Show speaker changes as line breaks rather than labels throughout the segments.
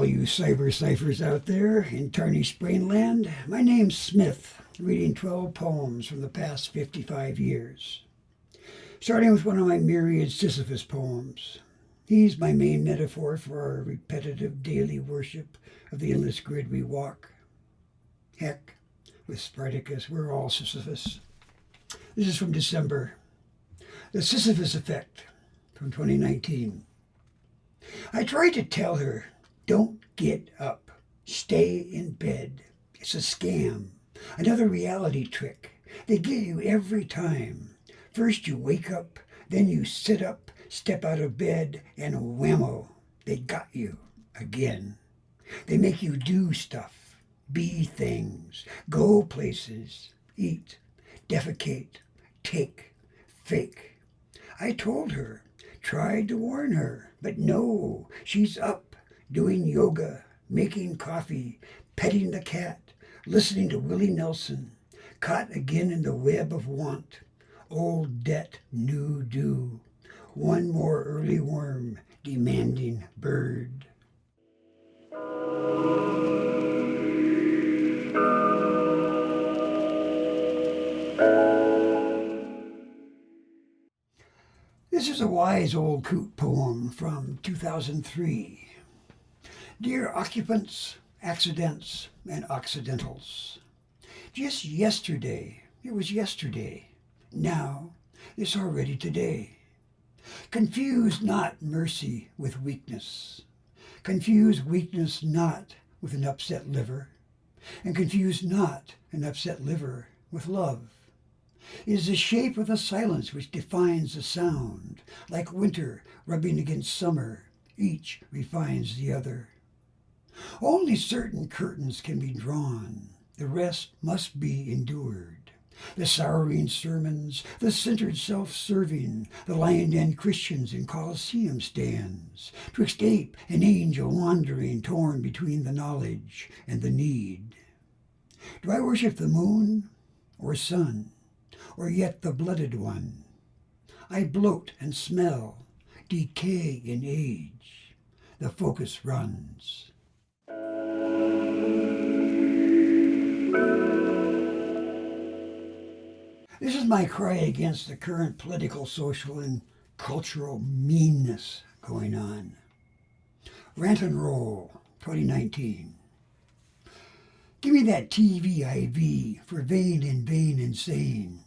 all you cyber ciphers out there in tarnished brainland. My name's Smith, reading 12 poems from the past 55 years. Starting with one of my myriad Sisyphus poems. He's my main metaphor for our repetitive daily worship of the endless grid we walk. Heck, with Spartacus, we're all Sisyphus. This is from December. The Sisyphus Effect from 2019. I tried to tell her, don't get up. Stay in bed. It's a scam. Another reality trick. They get you every time. First you wake up, then you sit up, step out of bed, and whammo, they got you again. They make you do stuff, be things, go places, eat, defecate, take, fake. I told her, tried to warn her, but no, she's up, doing yoga, making coffee, petting the cat, listening to Willie Nelson, caught again in the web of want. Old debt, new due. One more early worm, demanding bird. This is a wise old coot poem from 2003. Dear Occupants, Accidents, and Occidentals. Just yesterday, it was yesterday. Now, it's already today. Confuse not mercy with weakness. Confuse weakness not with an upset liver. And confuse not an upset liver with love. It is the shape of the silence which defines the sound. Like winter rubbing against summer, each refines the other. Only certain curtains can be drawn. The rest must be endured. The sorrowing sermons, the centered self-serving, the lion-den Christians in Colosseum stands, twixt ape and angel wandering, torn between the knowledge and the need. Do I worship the moon or sun, or yet the blooded one? I bloat and smell, decay in age. The focus runs. This is my cry against the current political, social, and cultural meanness going on. Rant and Roll, 2019. Give me that TV IV for vain and vain insane.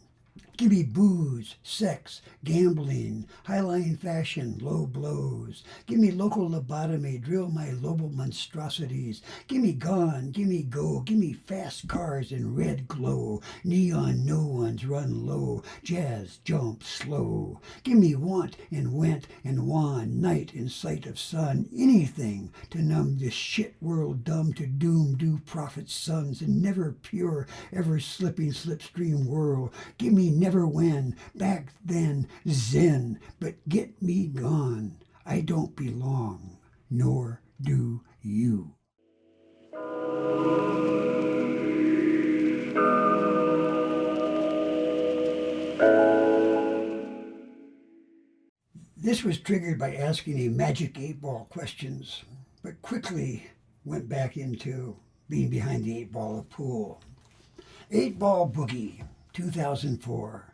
Give me booze, sex, gambling, high-line fashion, low blows. Give me local lobotomy, drill my lobal monstrosities. Give me gone, give me go, give me fast cars in red glow. Neon no ones run low, jazz jump slow. Give me want and went and wan, night in sight of sun. Anything to numb this shit world dumb to doom due prophets' sons and never pure, ever slipping slipstream whirl. Give me never when, back then, zen, but get me gone. I don't belong, nor do you. This was triggered by asking a magic 8-ball questions, but quickly went back into being behind the 8-ball of pool. 8-ball Boogie, 2004.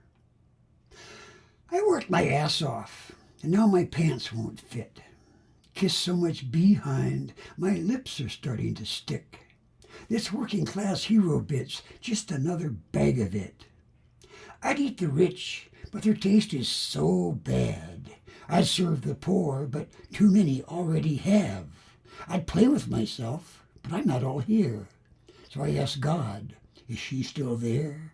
I worked my ass off, and now my pants won't fit. Kissed so much behind, my lips are starting to stick. This working class hero bit's just another bag of it. I'd eat the rich, but their taste is so bad. I'd serve the poor, but too many already have. I'd play with myself, but I'm not all here. So I asked God, is she still there?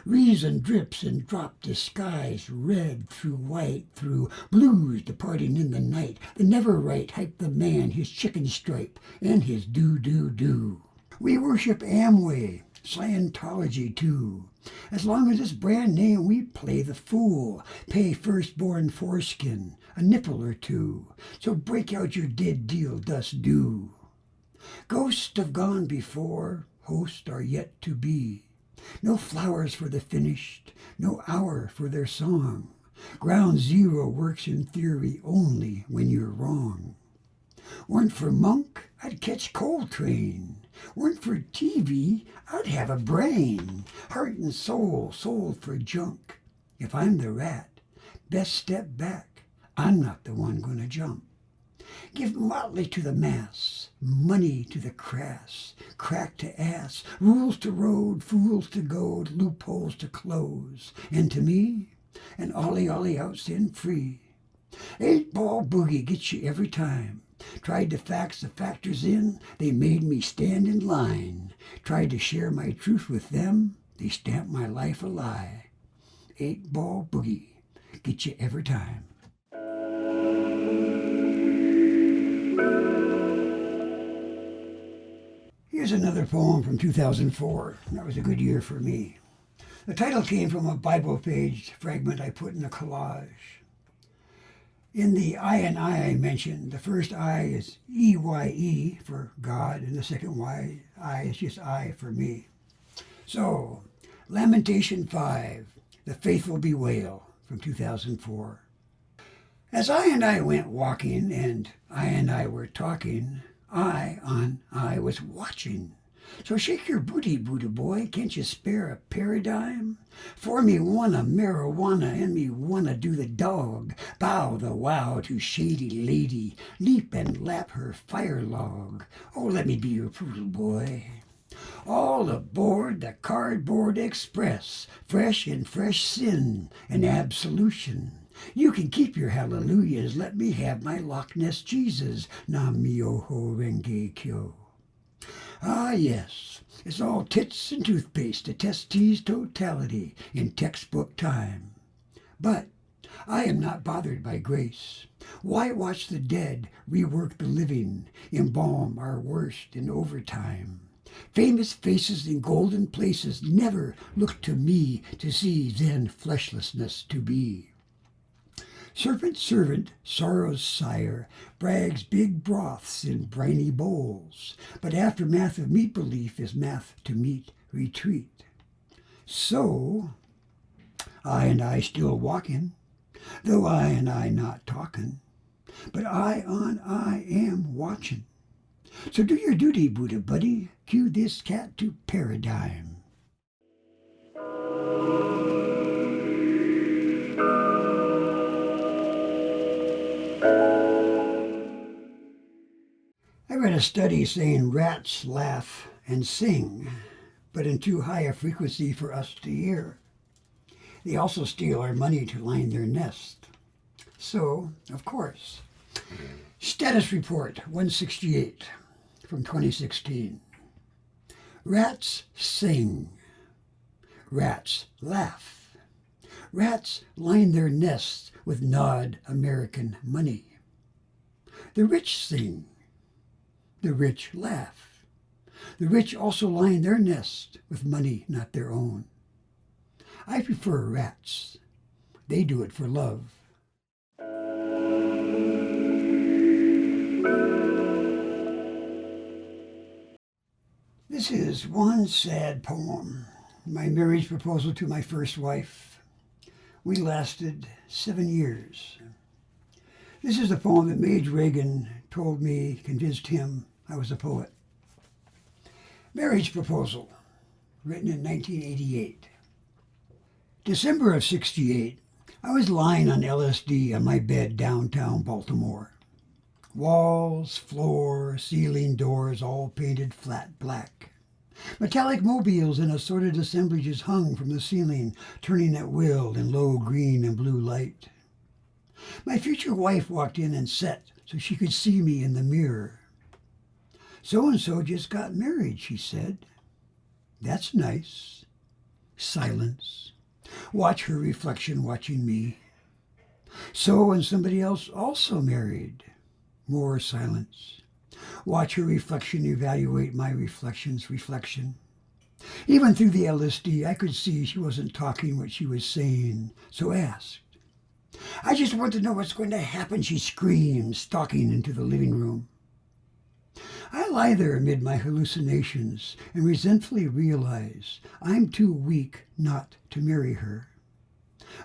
Reason drips and dropped the skies, red through white, through blues departing in the night. The never right hype the man, his chicken stripe, and his do. We worship Amway, Scientology too. As long as it's brand name, we play the fool, pay firstborn foreskin, a nipple or two. So break out your dead deal, thus do. Ghosts have gone before, hosts are yet to be. No flowers for the finished, no hour for their song. Ground zero works in theory only when you're wrong. Weren't for Monk, I'd catch Coltrane. Weren't for TV, I'd have a brain. Heart and soul sold for junk. If I'm the rat, best step back. I'm not the one gonna jump. Give motley to the mass, money to the crass, crack to ass, rules to road, fools to goad, loopholes to close. And to me, an ollie out sin free. 8-ball boogie gets you every time. Tried to fax the factors in, they made me stand in line. Tried to share my truth with them, they stamped my life a lie. 8-ball boogie gets you every time. Here's another poem from 2004. That was a good year for me. The title came from a Bible page fragment I put in a collage. In the I and I mentioned, the first I is E-Y-E for God, and the second I is just I for me. So, Lamentation 5, The Faithful Bewail from 2004. As I and I went walking, and I and I were talking, I was watching. So shake your booty, Buddha boy, can't you spare a paradigm? For me wanna marijuana and me wanna do the dog, bow the wow to shady lady, leap and lap her fire log. Oh, let me be your poodle boy. All aboard the Cardboard Express, fresh in fresh sin and absolution. You can keep your hallelujahs, let me have my Loch Ness Jesus, Nam-myoho Renge Kyo. Ah, yes, it's all tits and toothpaste to test T's totality in textbook time. But I am not bothered by grace. Why watch the dead rework the living, embalm our worst in overtime? Famous faces in golden places never look to me to see then fleshlessness to be. Serpent servant, sorrow's sire, brags big broths in briny bowls, but aftermath of meat belief is math to meat retreat. So, I and I still walking, though I and I not talking, but I on I am watching. So do your duty, Buddha buddy, cue this cat to paradigm. I read a study saying rats laugh and sing, but in too high a frequency for us to hear. They also steal our money to line their nest. So, of course, Status Report 168 from 2016. Rats sing. Rats laugh. Rats line their nests with gnawed American money. The rich sing. The rich laugh. The rich also line their nest with money not their own. I prefer rats. They do it for love. This is one sad poem. My marriage proposal to my first wife. We lasted 7 years. This is the poem that Maj Reagan told me convinced him I was a poet. Marriage proposal, written in 1988. December of 68, I was lying on LSD on my bed downtown Baltimore. Walls, floor, ceiling, doors, all painted flat black. Metallic mobiles and assorted assemblages hung from the ceiling, turning at will in low green and blue light. My future wife walked in and sat so she could see me in the mirror. So-and-so just got married, she said. That's nice. Silence. Watch her reflection watching me. So and somebody else also married. More silence. Watch her reflection evaluate my reflection's reflection. Even through the LSD, I could see she wasn't talking what she was saying, so asked. I just want to know what's going to happen, she screamed, stalking into the living room. I lie there amid my hallucinations and resentfully realize I'm too weak not to marry her.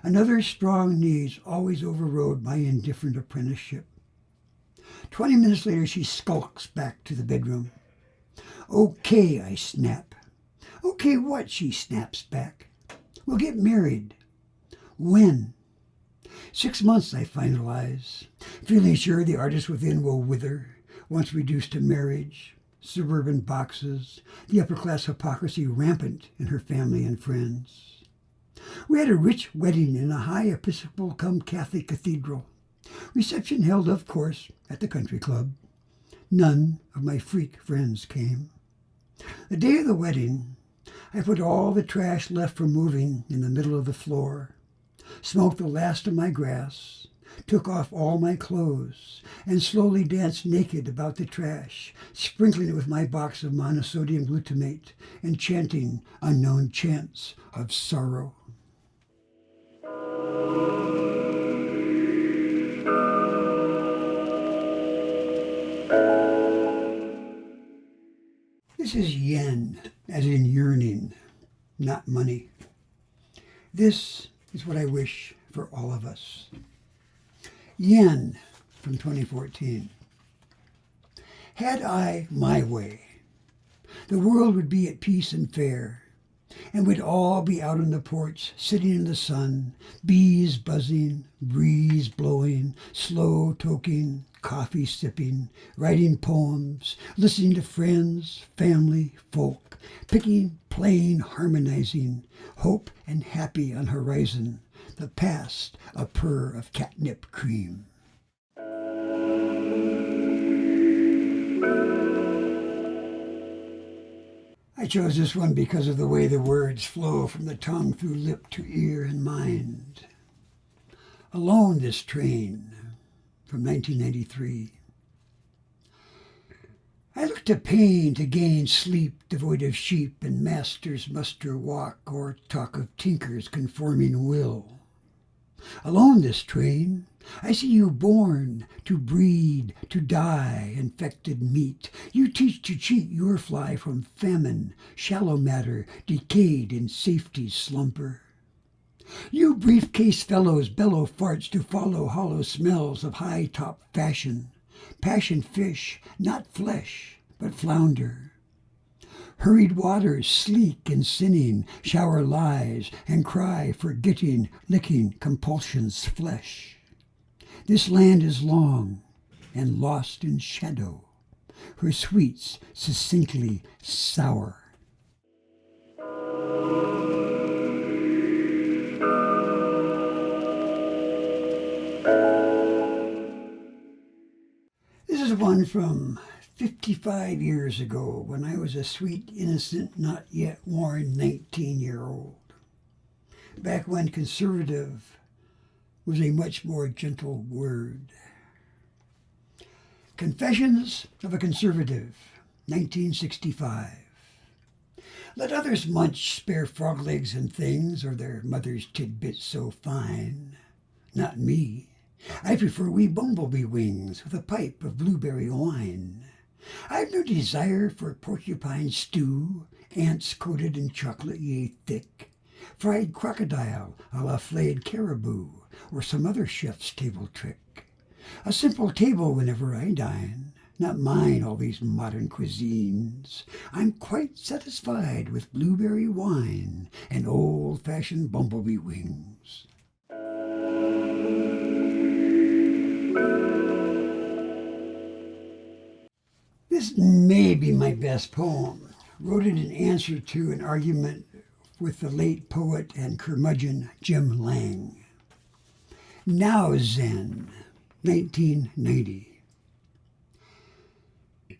Another strong needs always overrode my indifferent apprenticeship. 20 minutes later, she skulks back to the bedroom. Okay, I snap. Okay, what? She snaps back. We'll get married. When? 6 months, I finalize, feeling sure the artist within will wither once reduced to marriage, suburban boxes, the upper-class hypocrisy rampant in her family and friends. We had a rich wedding in a high Episcopal Catholic cathedral. Reception held, of course, at the country club. None of my freak friends came. The day of the wedding, I put all the trash left from moving in the middle of the floor, smoked the last of my grass, took off all my clothes, and slowly danced naked about the trash, sprinkling it with my box of monosodium glutamate and chanting unknown chants of sorrow. This is yen, as in yearning, not money. This is what I wish for all of us. Yen from 2014. Had I my way, the world would be at peace and fair, and we'd all be out on the porch, sitting in the sun, bees buzzing, breeze blowing, slow toking, coffee sipping, writing poems, listening to friends, family, folk, picking, playing, harmonizing, hope and happy on horizon, the past a purr of catnip cream. I chose this one because of the way the words flow from the tongue through lip to ear and mind. Alone this train, from 1993. I look to pain to gain sleep devoid of sheep and masters muster walk or talk of tinkers conforming will. Alone this train, I see you born to breed, to die, infected meat. You teach to cheat your fly from famine, shallow matter, decayed in safety's slumber. You briefcase fellows bellow farts to follow hollow smells of high-top fashion. Passion fish, not flesh, but flounder. Hurried waters, sleek and sinning, shower lies and cry forgetting, licking compulsion's flesh. This land is long and lost in shadow, her sweets succinctly sour. This is one from 55 years ago when I was a sweet, innocent, not yet worn 19-year-old. Back when conservative was a much more gentle word. Confessions of a Conservative, 1965. Let others munch spare frog legs and things, or their mother's tidbits so fine. Not me. I prefer wee bumblebee wings with a pipe of blueberry wine. I've no desire for porcupine stew, ants coated in chocolate yea thick, fried crocodile a la flayed caribou, or some other chef's table trick. A simple table whenever I dine, not mine all these modern cuisines. I'm quite satisfied with blueberry wine and old-fashioned bumblebee wings. This may be my best poem. Wrote it in answer to an argument with the late poet and curmudgeon Jim Lang. Now Zen, 1990.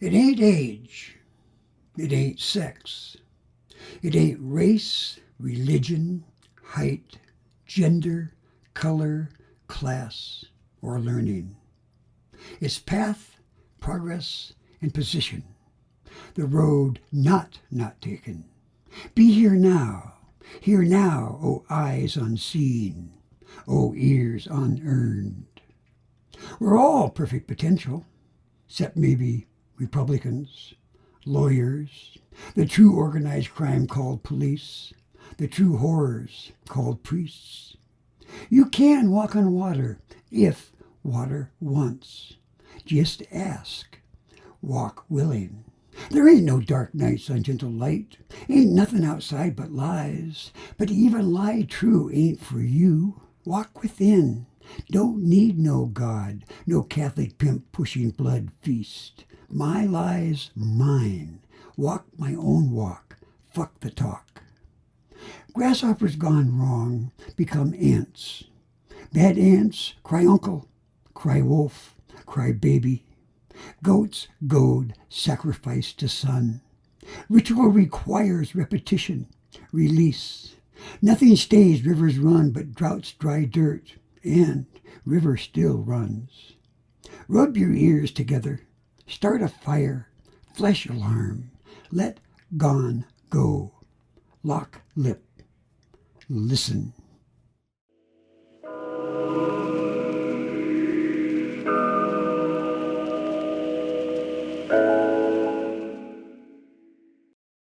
It ain't age. It ain't sex. It ain't race, religion, height, gender, color, class, or learning. It's path, progress, and position. The road not taken. Be here now, O eyes unseen, O ears unearned. We're all perfect potential, except maybe Republicans, lawyers, the true organized crime called police, the true horrors called priests. You can walk on water if water wants. Just ask. Walk willing. There ain't no dark nights on gentle light. Ain't nothing outside but lies. But even lie true ain't for you. Walk within. Don't need no God, no Catholic pimp pushing blood feast. My lie's mine. Walk my own walk. Fuck the talk. Grasshoppers gone wrong become ants. Bad ants cry uncle, cry wolf, cry baby. Goats goad sacrifice to sun. Ritual requires repetition, release. Nothing stays, rivers run, but droughts dry dirt, and river still runs. Rub your ears together, start a fire, flesh alarm, let gone go. Lock lip, listen.